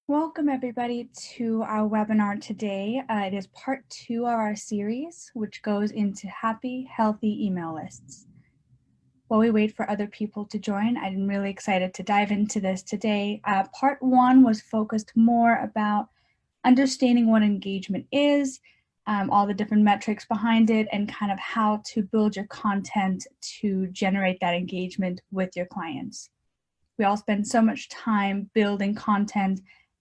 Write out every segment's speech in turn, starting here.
Welcome everybody to our webinar today. It is part 2 of our series, which goes into happy, healthy email lists. While we wait for other people to join, I'm really excited to dive into this today. Part 1 was focused more about understanding what engagement is, all the different metrics behind it, and kind of how to build your content to generate that engagement with your clients. We all spend so much time building content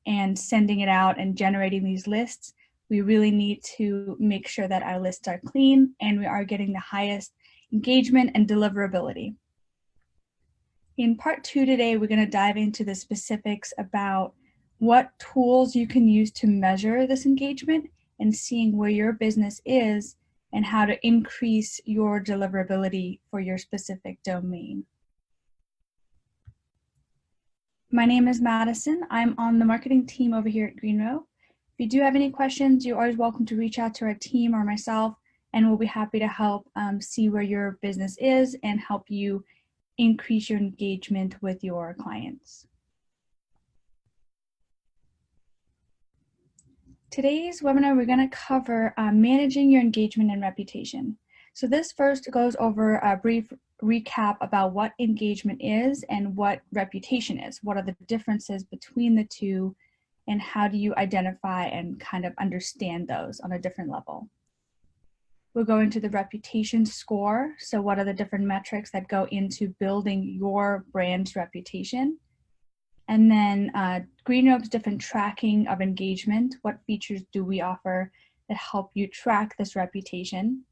and sending it out and generating these lists. We really need to make sure that our lists are clean and we are getting the highest engagement and deliverability. In part 2 today, we're going to dive into the specifics about what tools you can use to measure this engagement and seeing where your business is and how to increase your deliverability for your specific domain. My name is Madison. I'm on the marketing team over here at GreenRope. If you do have any questions, you're always welcome to reach out to our team or myself, and we'll be happy to help see where your business is and help you increase your engagement with your clients. Today's webinar, we're going to cover managing your engagement and reputation. So this first goes over a brief recap about what engagement is and what reputation is. What are the differences between the two, and how do you identify and kind of understand those on a different level? We'll go into the reputation score. So what are the different metrics that go into building your brand's reputation? And then GreenRope's different tracking of engagement. What features do we offer that help you track this reputation?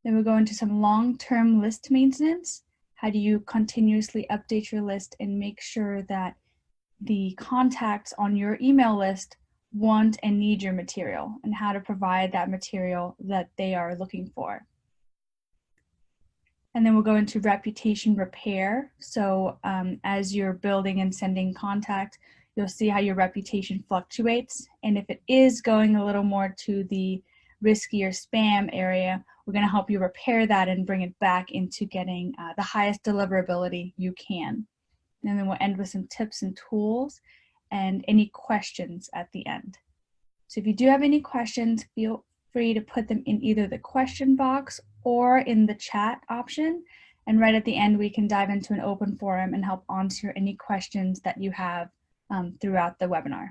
Then we'll go into some long-term list maintenance. How do you continuously update your list and make sure that the contacts on your email list want and need your material, and how to provide that material that they are looking for. And then we'll go into reputation repair. So as you're building and sending contact, you'll see how your reputation fluctuates. And if it is going a little more to the riskier spam area, we're going to help you repair that and bring it back into getting the highest deliverability you can. And then we'll end with some tips and tools and any questions at the end. So if you do have any questions, feel free to put them in either the question box or in the chat option. And right at the end, we can dive into an open forum and help answer any questions that you have throughout the webinar.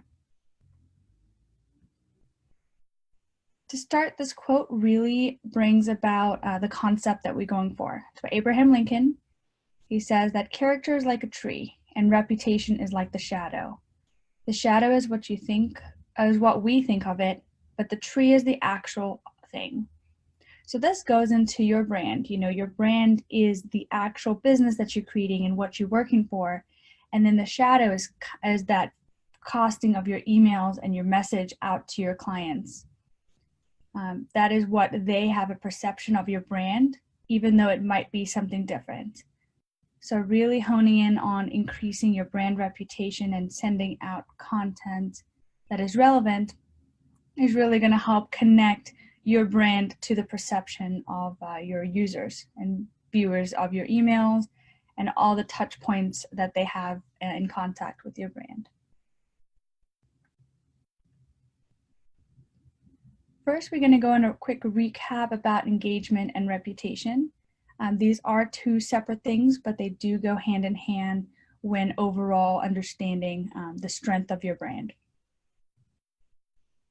To start, this quote really brings about the concept that we're going for. So Abraham Lincoln, he says that character is like a tree and reputation is like the shadow. The shadow is what you think, is what we think of it, but the tree is the actual thing. So this goes into your brand. You know, your brand is the actual business that you're creating and what you're working for. And then the shadow is that costing of your emails and your message out to your clients. That is what they have a perception of your brand, even though it might be something different. So really honing in on increasing your brand reputation and sending out content that is relevant is really going to help connect your brand to the perception of your users and viewers of your emails and all the touch points that they have in contact with your brand. First, we're going to go into a quick recap about engagement and reputation. These are two separate things, but they do go hand in hand when overall understanding the strength of your brand.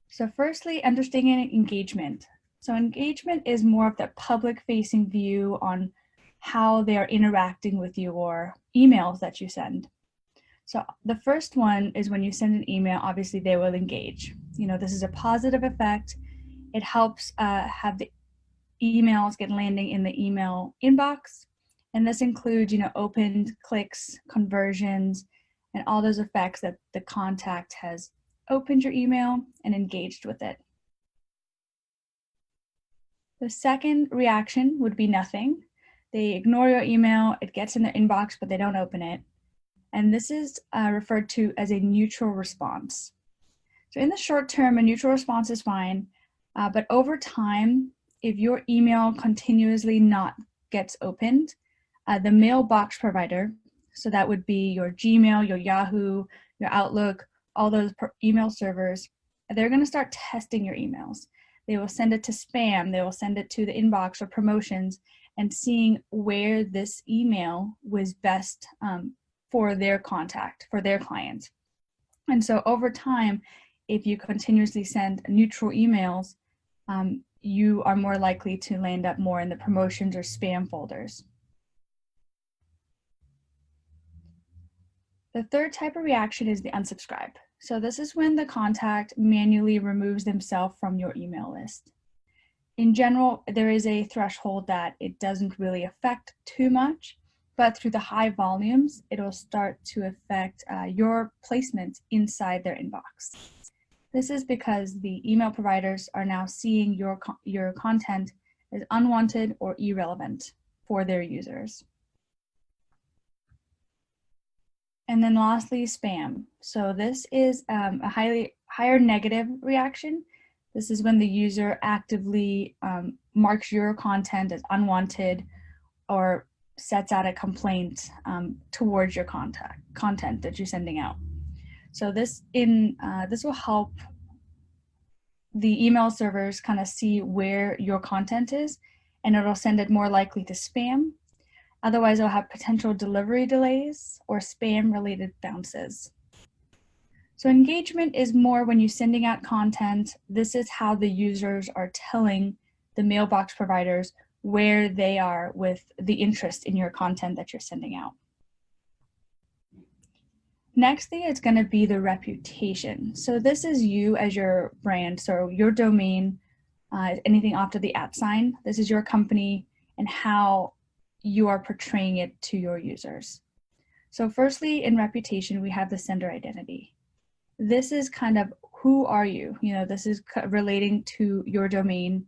So firstly, understanding engagement. So engagement is more of the public-facing view on how they are interacting with your emails that you send. So the first one is when you send an email, obviously they will engage. You know, this is a positive effect. It helps have the emails get landing in the email inbox. And this includes, you know, opened, clicks, conversions, and all those effects that the contact has opened your email and engaged with it. The second reaction would be nothing. They ignore your email, it gets in their inbox, but they don't open it. And this is referred to as a neutral response. So in the short term, a neutral response is fine. But over time, if your email continuously not gets opened, the mailbox provider, so that would be your Gmail, your Yahoo, your Outlook, all those email servers, they're going to start testing your emails. They will send it to spam, they will send it to the inbox or promotions, and seeing where this email was best for their contact, for their clients. And so over time, if you continuously send neutral emails, you are more likely to land up more in the promotions or spam folders. The third type of reaction is the unsubscribe. So this is when the contact manually removes themselves from your email list. In general, there is a threshold that it doesn't really affect too much, but through the high volumes, it'll start to affect your placement inside their inbox. This is because the email providers are now seeing your content as unwanted or irrelevant for their users. And then lastly, spam. So this is a higher negative reaction. This is when the user actively marks your content as unwanted or sets out a complaint towards your content that you're sending out. So this will help the email servers kind of see where your content is, and it'll send it more likely to spam. Otherwise, it'll have potential delivery delays or spam-related bounces. So engagement is more when you're sending out content. This is how the users are telling the mailbox providers where they are with the interest in your content that you're sending out. Next thing is going to be the reputation. So this is you as your brand. So your domain, anything after the @ sign, this is your company and how you are portraying it to your users. So firstly, in reputation, we have the sender identity. This is kind of who are you? This is relating to your domain.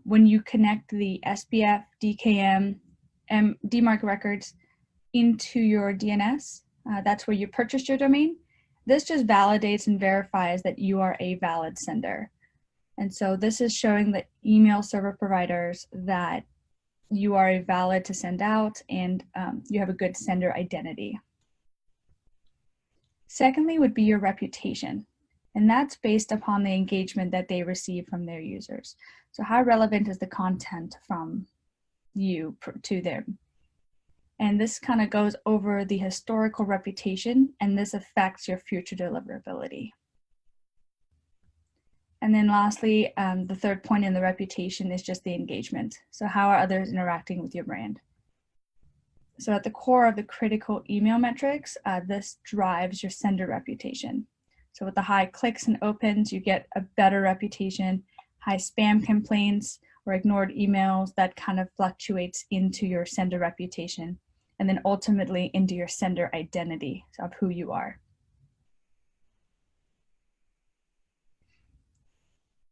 When you connect the SPF, DKIM, DMARC records into your DNS, that's where you purchased your domain. This just validates and verifies that you are a valid sender. And so this is showing the email server providers that you are valid to send out and you have a good sender identity. Secondly would be your reputation, and that's based upon the engagement that they receive from their users. So how relevant is the content from you to them? And this kind of goes over the historical reputation, and this affects your future deliverability. And then lastly, the third point in the reputation is just the engagement. So how are others interacting with your brand? So at the core of the critical email metrics, this drives your sender reputation. So with the high clicks and opens, you get a better reputation. High spam complaints or ignored emails, that kind of fluctuates into your sender reputation, and then ultimately into your sender identity of who you are.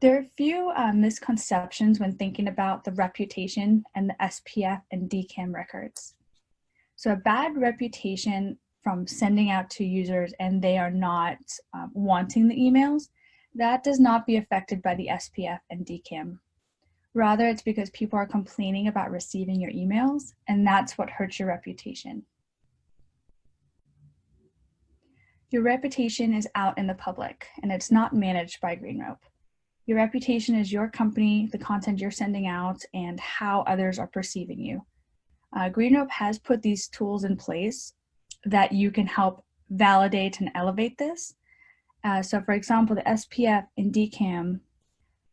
There are a few misconceptions when thinking about the reputation and the SPF and DKIM records. So a bad reputation from sending out to users and they are not wanting the emails, that does not be affected by the SPF and DKIM. Rather, it's because people are complaining about receiving your emails, and that's what hurts your reputation. Your reputation is out in the public, and it's not managed by GreenRope. Your reputation is your company, the content you're sending out, and how others are perceiving you. GreenRope has put these tools in place that you can help validate and elevate this. So for example, the SPF and DKIM,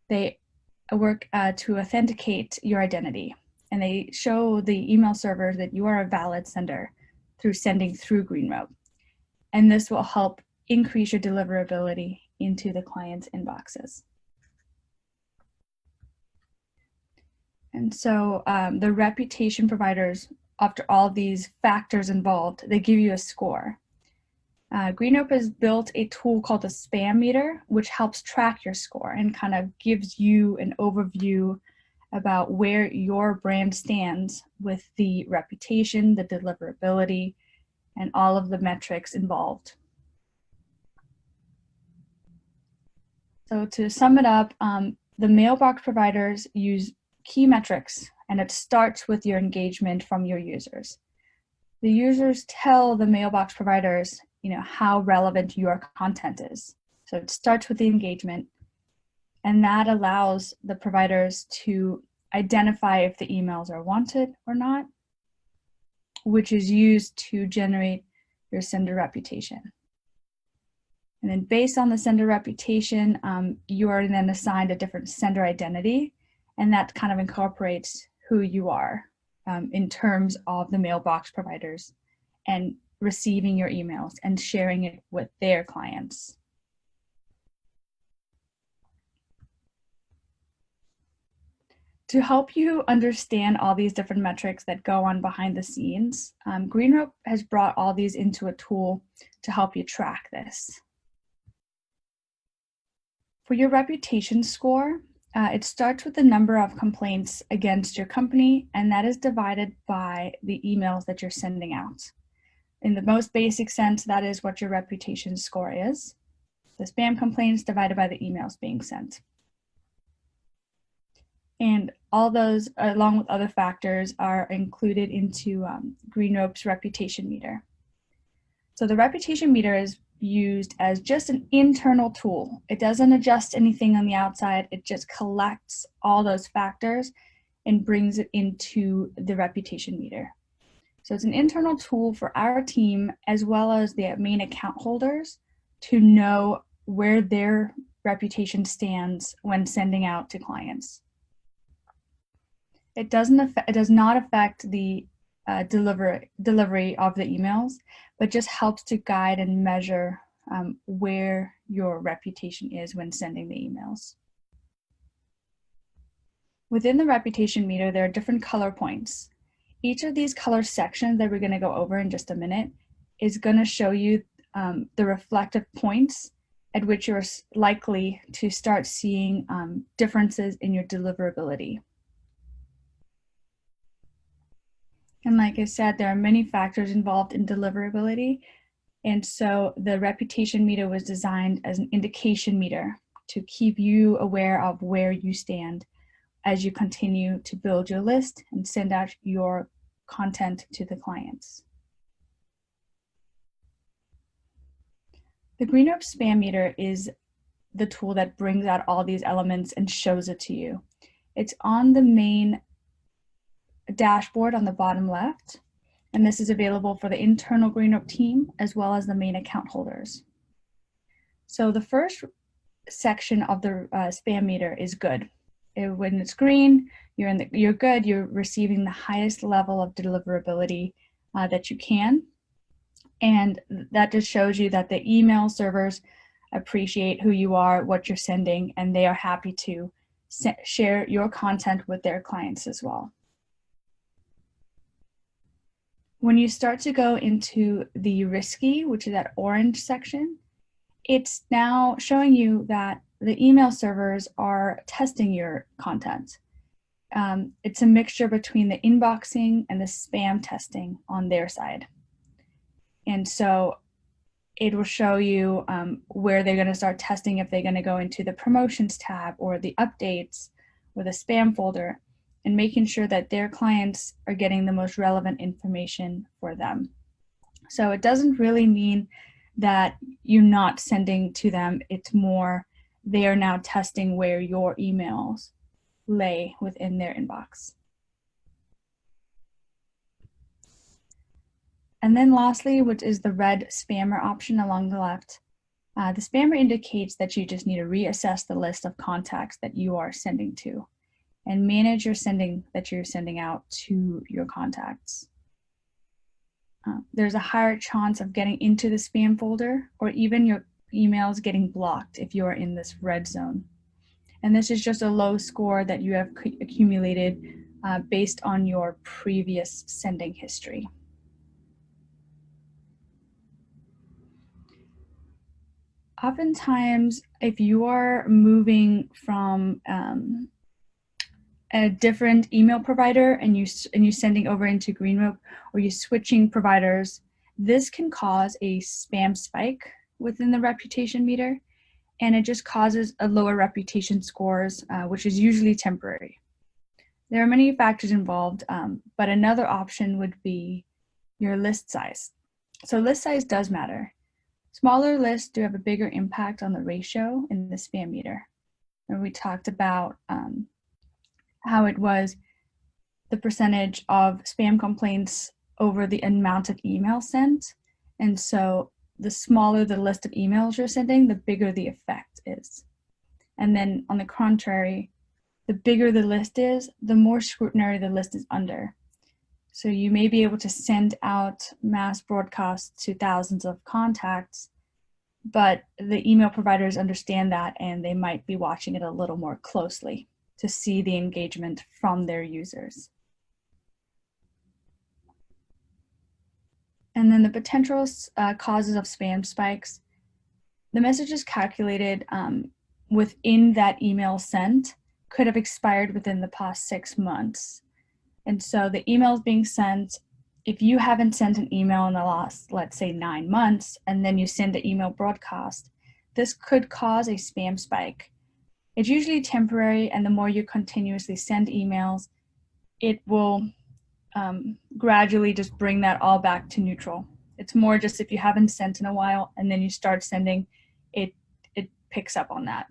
they work to authenticate your identity, and they show the email servers that you are a valid sender through sending through GreenRope. And this will help increase your deliverability into the client's inboxes. And so the reputation providers, after all these factors involved, they give you a score. GreenRope has built a tool called the Spam Meter, which helps track your score and kind of gives you an overview about where your brand stands with the reputation, the deliverability, and all of the metrics involved. So to sum it up, the mailbox providers use key metrics, and it starts with your engagement from your users. The users tell the mailbox providers how relevant your content is. So it starts with the engagement, and that allows the providers to identify if the emails are wanted or not, which is used to generate your sender reputation. And then based on the sender reputation, you are then assigned a different sender identity, and that kind of incorporates who you are in terms of the mailbox providers and receiving your emails and sharing it with their clients. To help you understand all these different metrics that go on behind the scenes, GreenRope has brought all these into a tool to help you track this. For your reputation score, it starts with the number of complaints against your company, and that is divided by the emails that you're sending out. In the most basic sense, that is what your reputation score is. The spam complaints divided by the emails being sent. And all those, along with other factors, are included into GreenRope's reputation meter. So the reputation meter is used as just an internal tool. It doesn't adjust anything on the outside. It just collects all those factors and brings it into the reputation meter. So it's an internal tool for our team as well as the main account holders to know where their reputation stands when sending out to clients. It does not affect the delivery of the emails, but just helps to guide and measure where your reputation is when sending the emails. Within the reputation meter, there are different color points. Each of these color sections that we're going to go over in just a minute is going to show you the reflective points at which you're likely to start seeing differences in your deliverability. And like I said, there are many factors involved in deliverability. And so the reputation meter was designed as an indication meter to keep you aware of where you stand as you continue to build your list and send out your content to the clients. The GreenRope spam meter is the tool that brings out all these elements and shows it to you. It's on the main dashboard on the bottom left, and this is available for the internal GreenRope team as well as the main account holders. So the first section of the spam meter is good. When it's green, you're good. You're receiving the highest level of deliverability that you can, and that just shows you that the email servers appreciate who you are, what you're sending, and they are happy to share your content with their clients as well. When you start to go into the risky, which is that orange section, it's now showing you that the email servers are testing your content. It's a mixture between the inboxing and the spam testing on their side. And so it will show you where they're going to start testing, if they're going to go into the promotions tab or the updates or the spam folder, and making sure that their clients are getting the most relevant information for them. So it doesn't really mean that you're not sending to them. It's more they are now testing where your emails lay within their inbox. And then lastly, which is the red spammer option along the left. The spammer indicates that you just need to reassess the list of contacts that you are sending to and manage your sending that you're sending out to your contacts. There's a higher chance of getting into the spam folder or even your emails getting blocked if you're in this red zone. And this is just a low score that you have accumulated based on your previous sending history. Oftentimes, if you are moving from a different email provider and you're sending over into GreenRope, or you're switching providers, this can cause a spam spike within the reputation meter, and it just causes a lower reputation scores, which is usually temporary. There are many factors involved, but another option would be your list size. So list size does matter. Smaller lists do have a bigger impact on the ratio in the spam meter. And we talked about how it was the percentage of spam complaints over the amount of emails sent. And so the smaller the list of emails you're sending, the bigger the effect is. And then on the contrary, the bigger the list is, the more scrutiny the list is under. So you may be able to send out mass broadcasts to thousands of contacts, but the email providers understand that and they might be watching it a little more closely to see the engagement from their users. And then the potential causes of spam spikes. The message is calculated within that email sent could have expired within the past 6 months. And so the emails being sent, if you haven't sent an email in the last, let's say 9 months, and then you send an email broadcast, this could cause a spam spike. It's usually temporary, and the more you continuously send emails, it will gradually just bring that all back to neutral. It's more just if you haven't sent in a while and then you start sending, it picks up on that.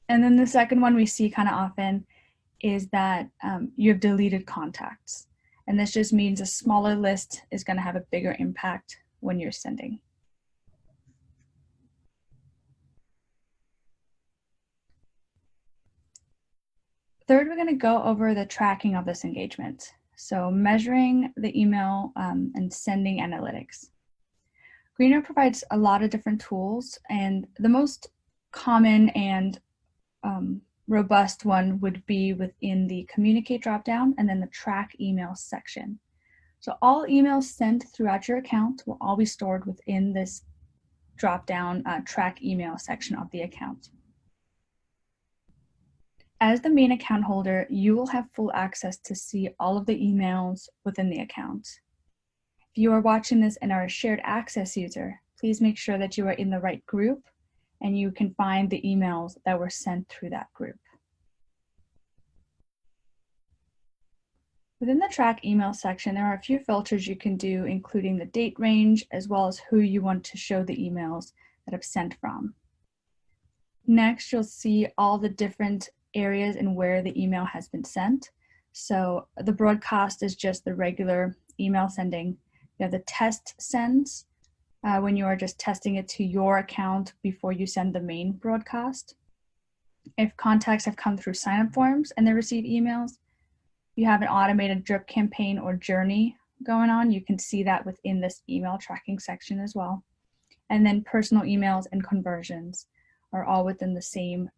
And then the second one we see kind of often is that you have deleted contacts. And this just means a smaller list is going to have a bigger impact when you're sending. Third, we're going to go over the tracking of this engagement. So measuring the email and sending analytics. GreenRope provides a lot of different tools, and the most common and robust one would be within the communicate dropdown and then the track email section. So all emails sent throughout your account will all be stored within this dropdown track email section of the account. As the main account holder, you will have full access to see all of the emails within the account. If you are watching this and are a shared access user, please make sure that you are in the right group and you can find the emails that were sent through that group. Within the track email section, there are a few filters you can do, including the date range, as well as who you want to show the emails that have sent from. Next, you'll see all the different areas and where the email has been sent. So the broadcast is just the regular email sending. You have the test sends, when you are just testing it to your account before you send the main broadcast. If contacts have come through sign-up forms and they receive emails, you have an automated drip campaign or journey going on. You can see that within this email tracking section as well. And then personal emails and conversions are all within the same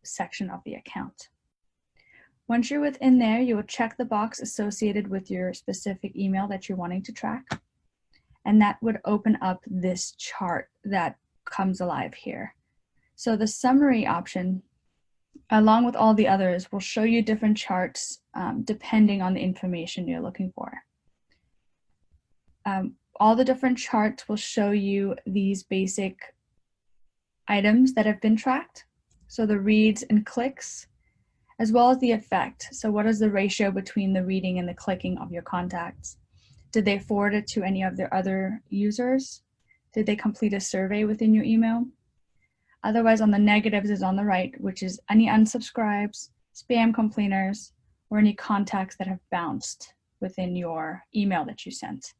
section of the account. Once you're within there, you will check the box associated with your specific email that you're wanting to track. And that would open up this chart that comes alive here. So the summary option, along with all the others, will show you different charts depending on the information you're looking for. All the different charts will show you these basic items that have been tracked. So the reads and clicks, as well as the effect. So what is the ratio between the reading and the clicking of your contacts? Did they forward it to any of their other users? Did they complete a survey within your email? Otherwise, on the negatives is on the right, which is any unsubscribes, spam complainers, or any contacts that have bounced within your email that you sent.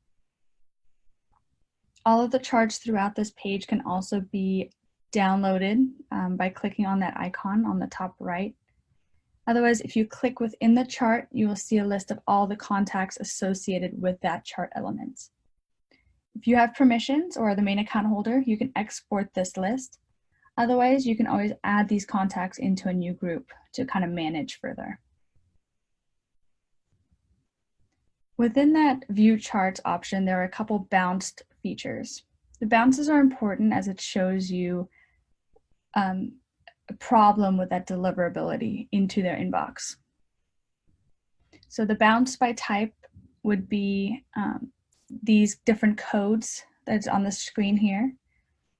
All of the charts throughout this page can also be downloaded by clicking on that icon on the top right. Otherwise, if you click within the chart, you will see a list of all the contacts associated with that chart element. If you have permissions or are the main account holder, you can export this list. Otherwise, you can always add these contacts into a new group to kind of manage further. Within that view charts option, there are a couple bounced features. The bounces are important as it shows you a problem with that deliverability into their inbox. So the bounce by type would be these different codes that's on the screen here.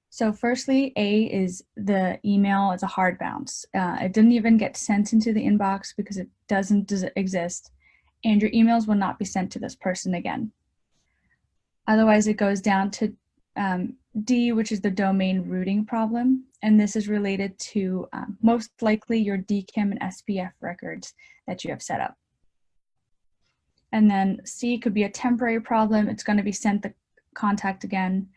So firstly, A is the email is a hard bounce. It didn't even get sent into the inbox because it doesn't exist, and your emails will not be sent to this person again. Otherwise, it goes down to D, which is the domain routing problem, and this is related to most likely your DKIM and SPF records that you have set up. And then C could be a temporary problem. It's going to be sent the contact again.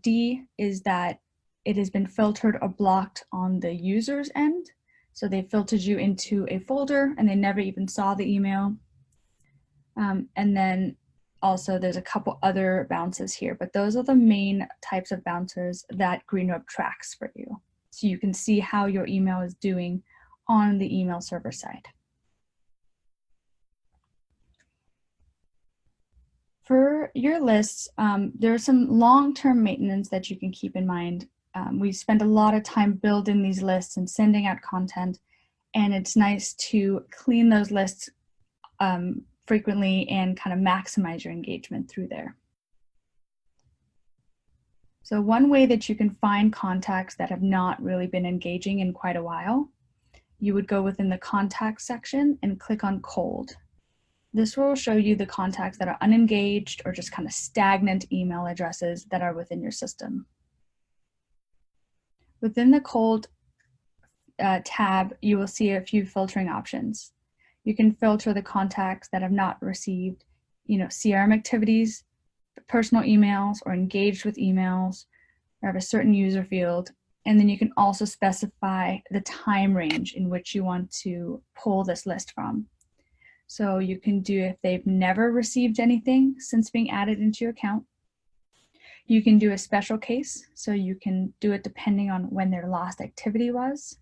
D is that it has been filtered or blocked on the user's end. So they filtered you into a folder and they never even saw the email. And then also there's a couple other bounces here, but those are the main types of bouncers that GreenRope tracks for you. So you can see how your email is doing on the email server side. For your lists, there's some long-term maintenance that you can keep in mind. We spend a lot of time building these lists and sending out content, and it's nice to clean those lists frequently and kind of maximize your engagement through there. So one way that you can find contacts that have not really been engaging in quite a while, you would go within the contact section and click on cold. This will show you the contacts that are unengaged or just kind of stagnant email addresses that are within your system. Within the cold tab, you will see a few filtering options. You can filter the contacts that have not received, CRM activities, personal emails, or engaged with emails, or have a certain user field. And then you can also specify the time range in which you want to pull this list from. So you can do if they've never received anything since being added into your account. You can do a special case, so you can do it depending on when their last activity was.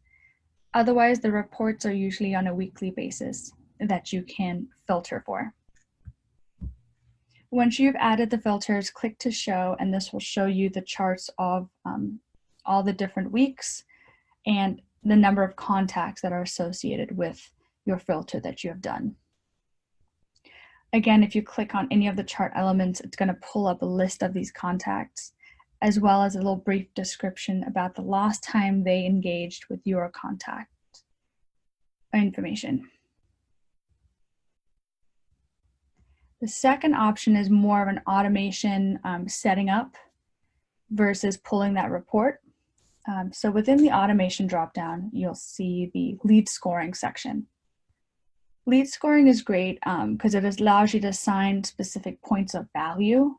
Otherwise, the reports are usually on a weekly basis that you can filter for. Once you've added the filters, click to show, and this will show you the charts of all the different weeks and the number of contacts that are associated with your filter that you have done. Again, if you click on any of the chart elements, it's going to pull up a list of these contacts, as well as a little brief description about the last time they engaged with your contact information. The second option is more of an automation setting up versus pulling that report. So within the automation dropdown, you'll see the lead scoring section. Lead scoring is great because it allows you to assign specific points of value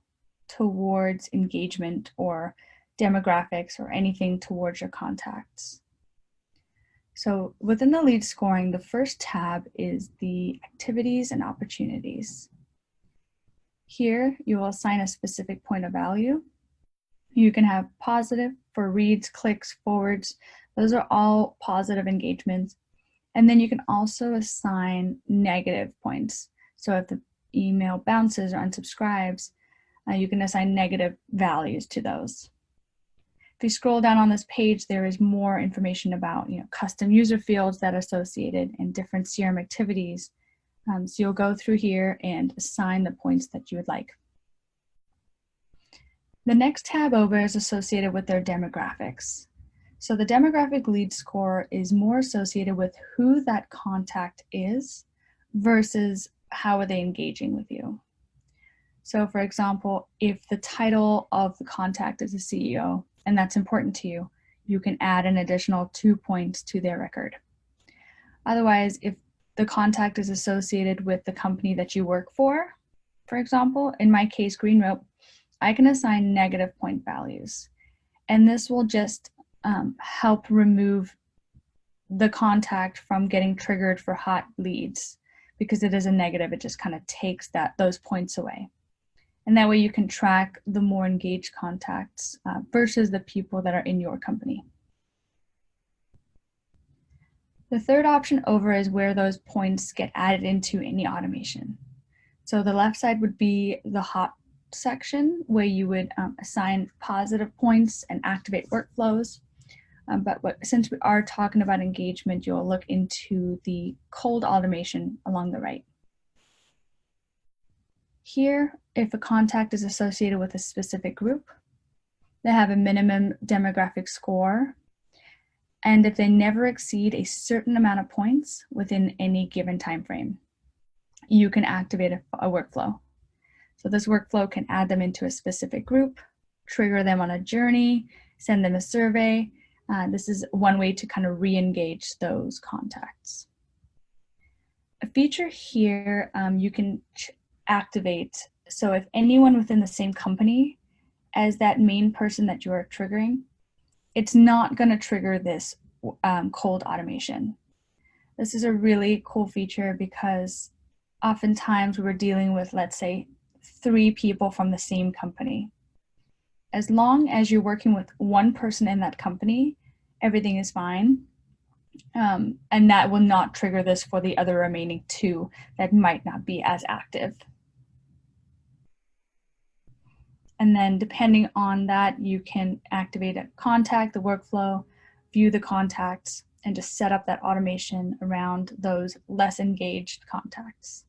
towards engagement or demographics or anything towards your contacts. So within the lead scoring, the first tab is the activities and opportunities. Here, you will assign a specific point of value. You can have positive for reads, clicks, forwards. Those are all positive engagements. And then you can also assign negative points. So if the email bounces or unsubscribes, you can assign negative values to those. If you scroll down on this page, there is more information about custom user fields that are associated and different CRM activities. So you'll go through here and assign the points that you would like. The next tab over is associated with their demographics. So the demographic lead score is more associated with who that contact is versus how are they engaging with you. So for example, if the title of the contact is a CEO, and that's important to you, you can add an additional 2 points to their record. Otherwise, if the contact is associated with the company that you work for example, in my case, GreenRope, I can assign negative point values. And this will just help remove the contact from getting triggered for hot leads. Because it is a negative, it just kind of takes those points away. And that way you can track the more engaged contacts versus the people that are in your company. The third option over is where those points get added into any automation. So the left side would be the hot section where you would assign positive points and activate workflows. Since we are talking about engagement, you'll look into the cold automation along the right. Here, if a contact is associated with a specific group, they have a minimum demographic score, and if they never exceed a certain amount of points within any given time frame, you can activate a workflow. So this workflow can add them into a specific group, trigger them on a journey, send them a survey. This is one way to kind of re-engage those contacts. A feature here you can activate. So if anyone within the same company as that main person that you are triggering, it's not going to trigger this cold automation. This is a really cool feature because oftentimes we're dealing with, let's say, 3 people from the same company. As long as you're working with one person in that company, everything is fine. And that will not trigger this for the other remaining 2 that might not be as active. And then depending on that, you can activate a contact, the workflow, view the contacts, and just set up that automation around those less engaged contacts.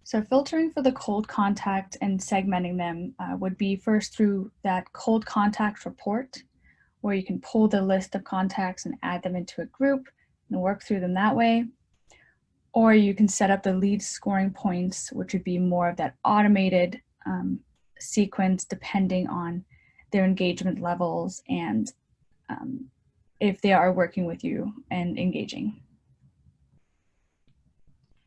So filtering for the cold contact and segmenting them would be first through that cold contact report, where you can pull the list of contacts and add them into a group and work through them that way. Or you can set up the lead scoring points, which would be more of that automated sequence depending on their engagement levels and if they are working with you and engaging.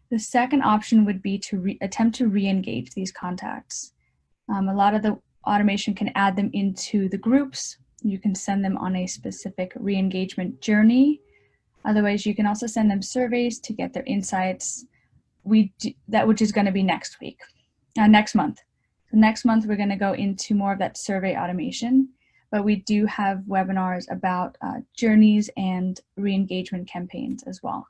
The second option would be to attempt to re-engage these contacts. A lot of the automation can add them into the groups. You can send them on a specific re-engagement journey. Otherwise, you can also send them surveys to get their insights. That which is going to be next month. So next month, we're going to go into more of that survey automation, but we do have webinars about journeys and re-engagement campaigns as well.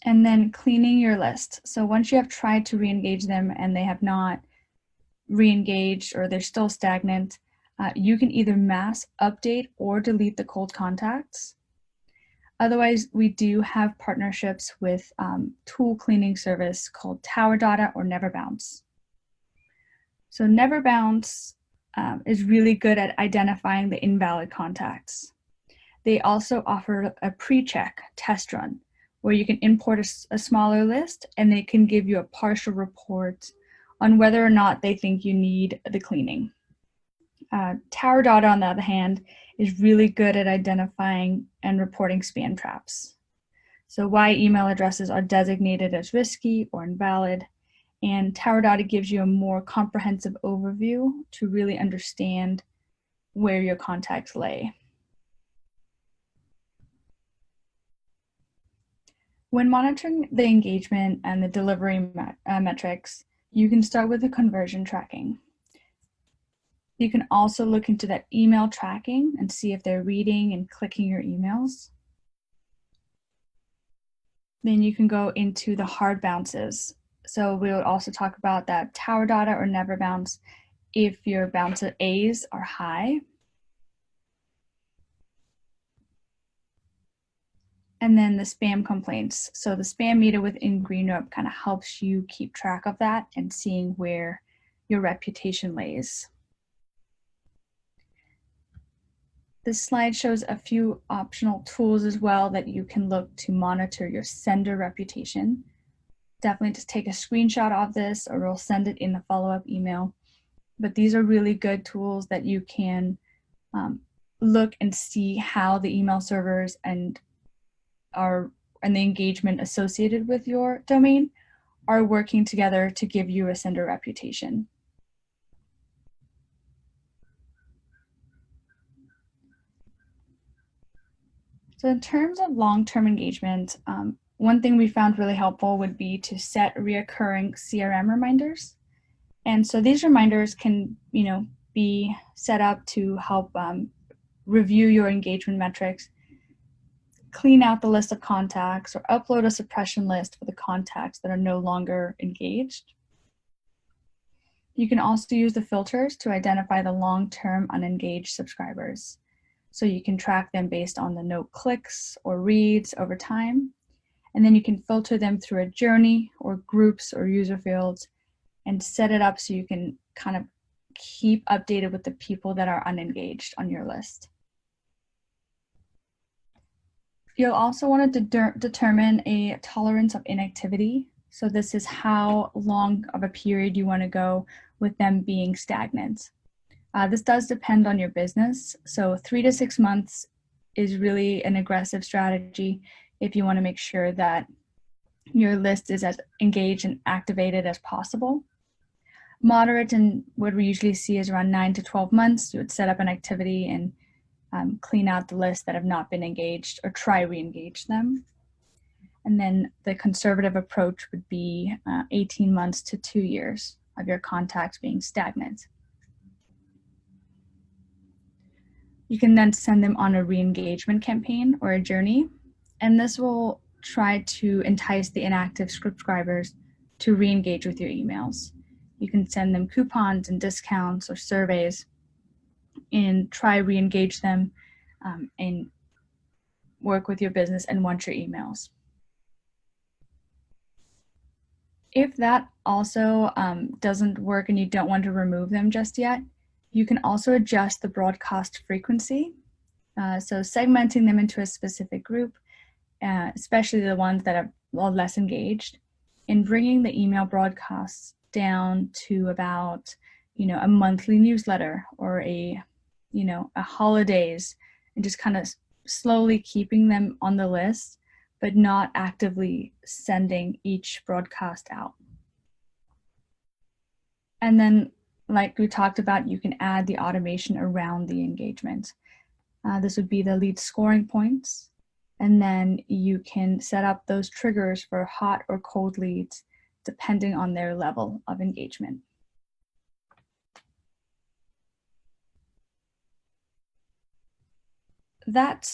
And then cleaning your list. So once you have tried to re-engage them and they have not re-engaged or they're still stagnant, you can either mass update or delete the cold contacts. Otherwise, we do have partnerships with tool cleaning service called Tower Data or Never Bounce. So Never Bounce is really good at identifying the invalid contacts. They also offer a pre-check test run where you can import a smaller list and they can give you a partial report on whether or not they think you need the cleaning. Tower Data, on the other hand, is really good at identifying and reporting spam traps. So why email addresses are designated as risky or invalid, and Tower Data gives you a more comprehensive overview to really understand where your contacts lay. When monitoring the engagement and the delivery metrics, you can start with the conversion tracking. You can also look into that email tracking and see if they're reading and clicking your emails. Then you can go into the hard bounces. So we would also talk about that Tower Data or Never Bounce if your bounce A's are high. And then the spam complaints. So the spam meter within GreenRope kind of helps you keep track of that and seeing where your reputation lays. This slide shows a few optional tools as well that you can look to monitor your sender reputation. Definitely just take a screenshot of this or we'll send it in the follow-up email. But these are really good tools that you can look and see how the email servers and the engagement associated with your domain are working together to give you a sender reputation. So in terms of long-term engagement, one thing we found really helpful would be to set reoccurring CRM reminders. And so these reminders can, be set up to help review your engagement metrics, clean out the list of contacts, or upload a suppression list for the contacts that are no longer engaged. You can also use the filters to identify the long-term unengaged subscribers. So you can track them based on the no clicks or reads over time. And then you can filter them through a journey or groups or user fields and set it up so you can kind of keep updated with the people that are unengaged on your list. You'll also want to determine a tolerance of inactivity. So this is how long of a period you want to go with them being stagnant. This does depend on your business. So 3 to 6 months is really an aggressive strategy if you want to make sure that your list is as engaged and activated as possible. Moderate and what we usually see is around 9 to 12 months. You would set up an activity and clean out the lists that have not been engaged or try re-engage them. And then the conservative approach would be 18 months to 2 years of your contacts being stagnant. You can then send them on a re-engagement campaign or a journey, and this will try to entice the inactive subscribers to re-engage with your emails. You can send them coupons and discounts or surveys and try re-engage them and work with your business and want your emails. If that also doesn't work and you don't want to remove them just yet, you can also adjust the broadcast frequency. So segmenting them into a specific group, especially the ones that are less engaged, and bringing the email broadcasts down to about, a monthly newsletter or a holidays, and just kind of slowly keeping them on the list, but not actively sending each broadcast out. And then, like we talked about, you can add the automation around the engagement. This would be the lead scoring points. And then you can set up those triggers for hot or cold leads, depending on their level of engagement. That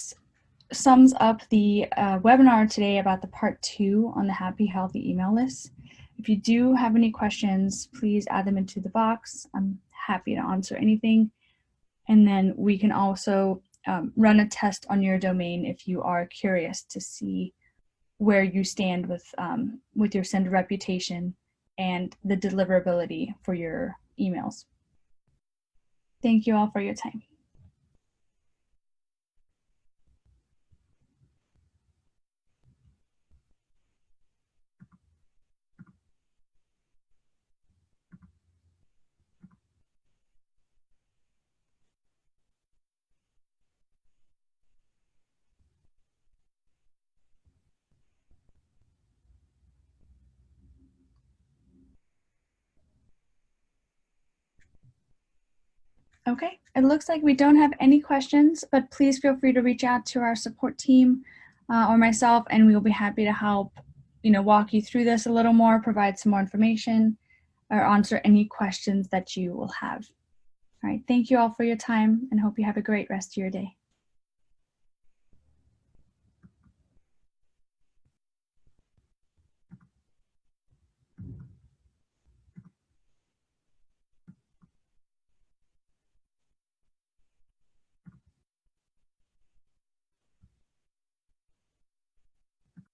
sums up the webinar today about the part 2 on the Happy Healthy email list. If you do have any questions, please add them into the box. I'm happy to answer anything. And then we can also run a test on your domain if you are curious to see where you stand with your sender reputation and the deliverability for your emails. Thank you all for your time. Okay, it looks like we don't have any questions, but please feel free to reach out to our support team or myself, and we will be happy to help, walk you through this a little more, provide some more information, or answer any questions that you will have. All right, thank you all for your time, and hope you have a great rest of your day.